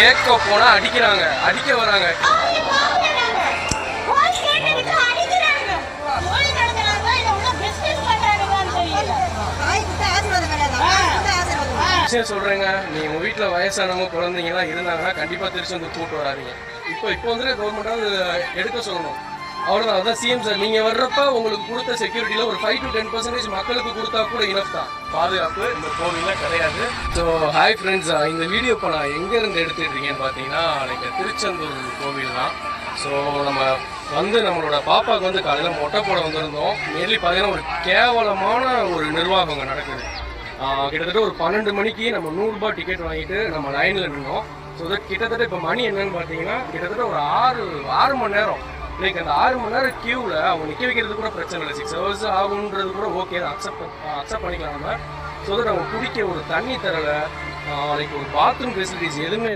கேட்க போனா அடிக்கிறாங்க, அடிக்க வராங்க. சொல்றேங்க, நீங்க உங்க வீட்டுல வயசானவங்க குழந்தைங்கலாம் இருந்தாங்கன்னா கண்டிப்பா திருச்செந்தூர் கூட்டு வராதீங்க. இப்போ வந்து கவர்மெண்டாவது எடுக்க சொல்லணும். அவ்வளோதான். அதான் சிஎம் சார், நீங்கள் வர்றப்ப உங்களுக்கு கொடுத்த செக்யூரிட்டியில் ஒரு 5 to 10% மக்களுக்கு கொடுத்தா கூட இனஃப் தான். பாதுகாப்பு இந்த கோவிலில் கிடையாது. ஸோ ஹாய் ஃப்ரெண்ட்ஸ், இந்த வீடியோ இப்போ நான் எங்கேருந்து எடுத்துகிட்டு இருக்கேன்னு பார்த்தீங்கன்னா எனக்கு திருச்செந்தூர் கோவில் தான். ஸோ நம்ம வந்து நம்மளோட பாப்பாவுக்கு வந்து காலையில் மொட்டை போட வந்திருந்தோம். மெயின்லி பார்த்தீங்கன்னா ஒரு கேவலமான ஒரு நிர்வாகம் அங்கே நடக்குது. கிட்டத்தட்ட ஒரு 12 மணிக்கு நம்ம 100 ரூபாய் டிக்கெட் வாங்கிட்டு நம்ம லைனில் நின்னோம். ஸோ கிட்டத்தட்ட இப்போ மணி என்னன்னு பார்த்தீங்கன்னா கிட்டத்தட்ட ஒரு 6 மணி நேரம். லைக் அந்த 6 மணி நேரம் கியூவில் அவங்க நிற்க வைக்கிறது கூட பிரச்சனை இல்லை. 6 hours ஆகுன்றது கூட ஓகே தான், அக்செப்ட் பண்ணிக்கலாம் நம்ம. ஸோ தட் அவங்க குடிக்க ஒரு தண்ணி தரலை, லைக் ஒரு பாத்ரூம் ஃபெசிலிட்டிஸ் எதுவுமே